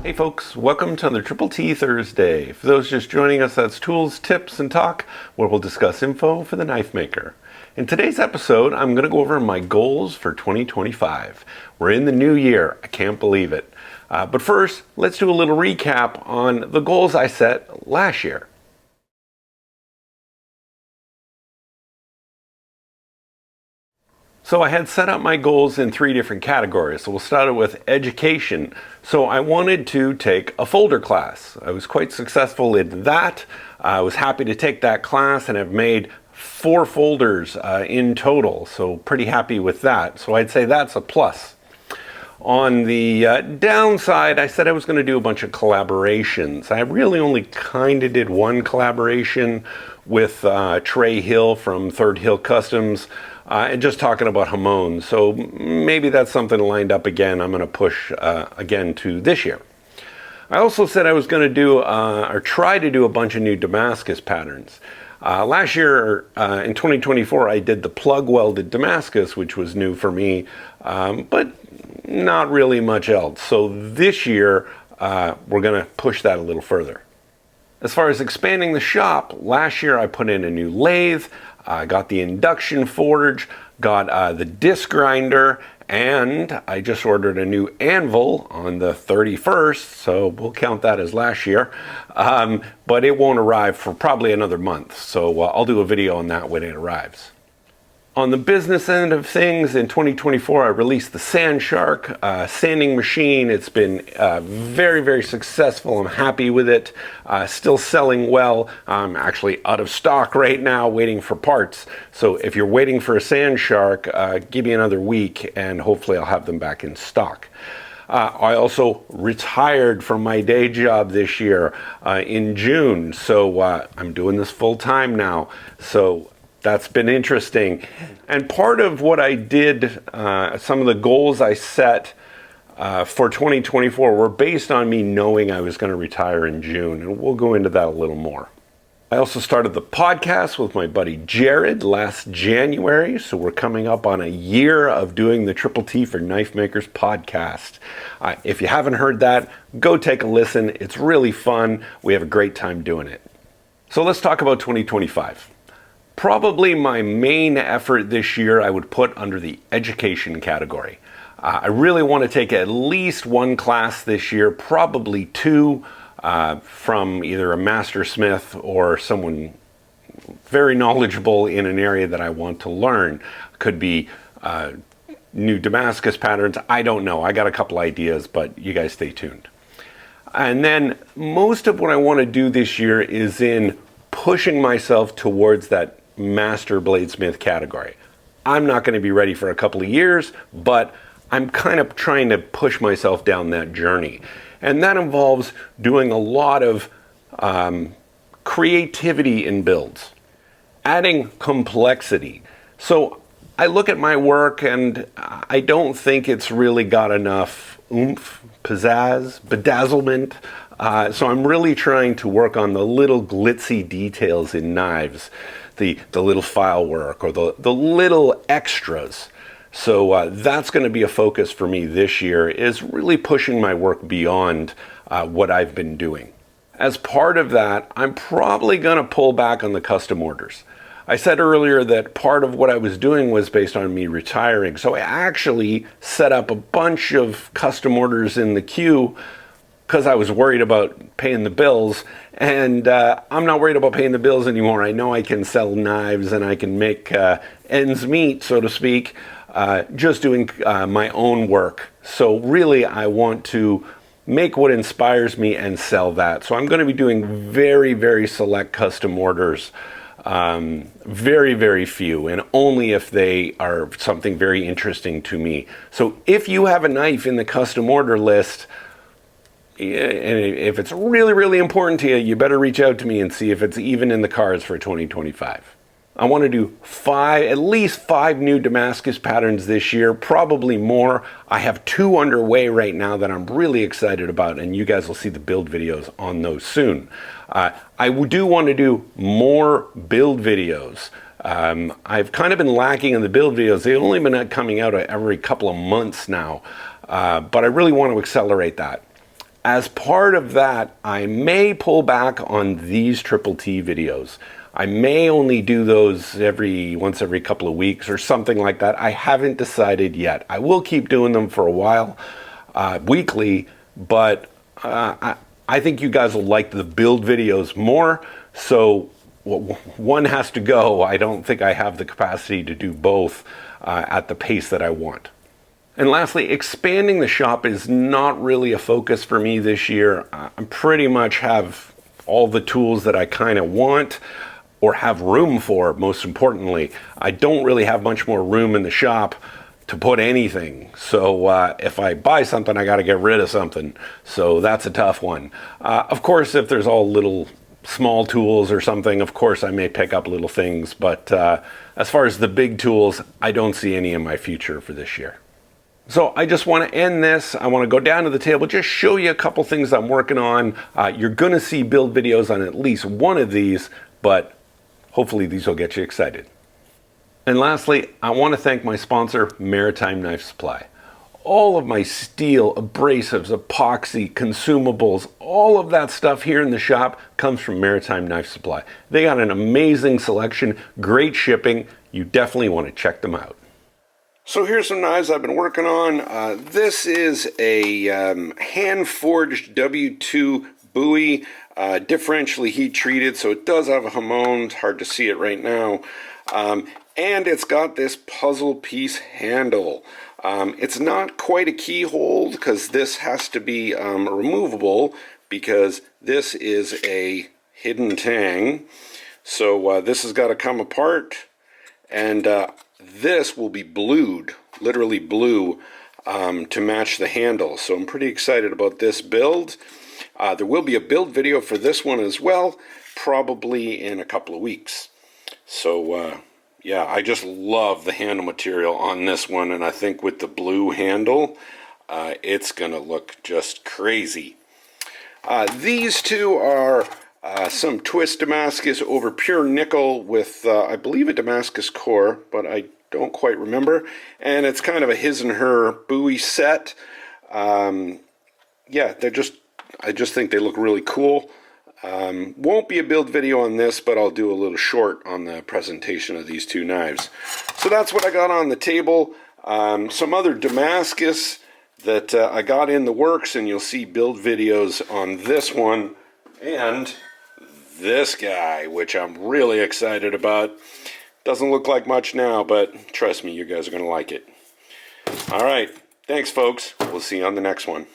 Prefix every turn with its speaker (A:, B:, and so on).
A: Hey folks, welcome to another Triple T Thursday. For those just joining us, that's tools, tips, and talk, where we'll discuss info for the knife maker. In today's episode, I'm going to go over my goals for 2025. We're in the new year. I can't believe it. But first, let's do a little recap on the goals I set last year. So I had set up my goals in 3 different categories. So we'll start with education. So I wanted to take a folder class. I was quite successful in that. I was happy to take that class and have made 4 folders in total. So pretty happy with that. So I'd say that's a plus. On the downside, I said I was going to do a bunch of collaborations. I really only kind of did one collaboration with Trey Hill from Third Hill Customs. And just talking about Hamon. So maybe that's something lined up again. I'm going to push again to this year. I also said I was going to do or try to do a bunch of new Damascus patterns. Last year in 2024, I did the plug welded Damascus, which was new for me, but not really much else. So this year, we're going to push that a little further. As far as expanding the shop, last year I put in a new lathe. I got the induction forge, got the disc grinder, and I just ordered a new anvil on the 31st, so we'll count that as last year. But it won't arrive for probably another month, so I'll do a video on that when it arrives. On the business end of things, in 2024, I released the Sand Shark sanding machine. It's been very, very successful. I'm happy with it. Still selling well. I'm actually out of stock right now, waiting for parts. So if you're waiting for a Sand Shark, give me another week, and hopefully I'll have them back in stock. I also retired from my day job this year in June. So I'm doing this full time now. So that's been interesting. And part of what I did, some of the goals I set for 2024 were based on me knowing I was going to retire in June. And we'll go into that a little more. I also started the podcast with my buddy Jared last January. So we're coming up on a year of doing the Triple T for Knife Makers podcast. If you haven't heard that, go take a listen. It's really fun. We have a great time doing it. So let's talk about 2025. Probably my main effort this year I would put under the education category. I really want to take at least 1 class this year, probably 2 from either a master smith or someone very knowledgeable in an area that I want to learn. Could be new Damascus patterns. I don't know. I got a couple ideas, but you guys stay tuned. And then most of what I want to do this year is in pushing myself towards that master bladesmith category. I'm not going to be ready for a couple of years, but I'm kind of trying to push myself down that journey. And that involves doing a lot of creativity in builds, adding complexity. So I look at my work and I don't think it's really got enough oomph, pizzazz, bedazzlement. So I'm really trying to work on the little glitzy details in knives, the little file work or the little extras. So that's going to be a focus for me this year, is really pushing my work beyond what I've been doing. As part of that, I'm probably going to pull back on the custom orders. I said earlier that part of what I was doing was based on me retiring. So I actually set up a bunch of custom orders in the queue because I was worried about paying the bills, and I'm not worried about paying the bills anymore. I know I can sell knives and I can make ends meet, so to speak, just doing my own work. So really I want to make what inspires me and sell that. So I'm going to be doing very, very select custom orders, very, very few, and only if they are something very interesting to me. So if you have a knife in the custom order list, and if it's really, really important to you, you better reach out to me and see if it's even in the cards for 2025. I want to do at least five new Damascus patterns this year, probably more. I have 2 underway right now that I'm really excited about, and you guys will see the build videos on those soon. I do want to do more build videos. I've kind of been lacking in the build videos. They've only been coming out every couple of months now, but I really want to accelerate that. As part of that, I may pull back on these Triple T videos. I may only do those once every couple of weeks or something like that. I haven't decided yet. I will keep doing them for a while, weekly, but I think you guys will like the build videos more, so one has to go. I don't think I have the capacity to do both at the pace that I want. And lastly, expanding the shop is not really a focus for me this year. I pretty much have all the tools that I kind of want or have room for, most importantly. I don't really have much more room in the shop to put anything. So if I buy something, I got to get rid of something. So that's a tough one. Of course, if there's all little small tools or something, of course I may pick up little things. But as far as the big tools, I don't see any in my future for this year. So I just want to end this. I want to go down to the table, just show you a couple things I'm working on. You're going to see build videos on at least one of these, but hopefully these will get you excited. And lastly, I want to thank my sponsor, Maritime Knife Supply. All of my steel, abrasives, epoxy, consumables, all of that stuff here in the shop comes from Maritime Knife Supply. They got an amazing selection, great shipping. You definitely want to check them out. So here's some knives I've been working on. This is a hand-forged W2 Bowie, differentially heat-treated, so it does have a hamon. It's hard to see it right now. And it's got this puzzle piece handle. It's not quite a keyhole because this has to be removable because this is a hidden tang. So this has got to come apart, and this will be blued, literally blue, to match the handle. So I'm pretty excited about this build. There will be a build video for this one as well, probably in a couple of weeks. So yeah, I just love the handle material on this one, and I think with the blue handle, it's gonna look just crazy. These two are some twist Damascus over pure nickel with, I believe, a Damascus core, but I don't quite remember. And it's kind of a his and her Bowie set. Yeah, I just think they look really cool. Won't be a build video on this, but I'll do a little short on the presentation of these two knives. So that's what I got on the table. Some other Damascus that I got in the works, and you'll see build videos on this one and this guy, which I'm really excited about. Doesn't look like much now, but trust me, you guys are going to like it. All right. Thanks, folks. We'll see you on the next one.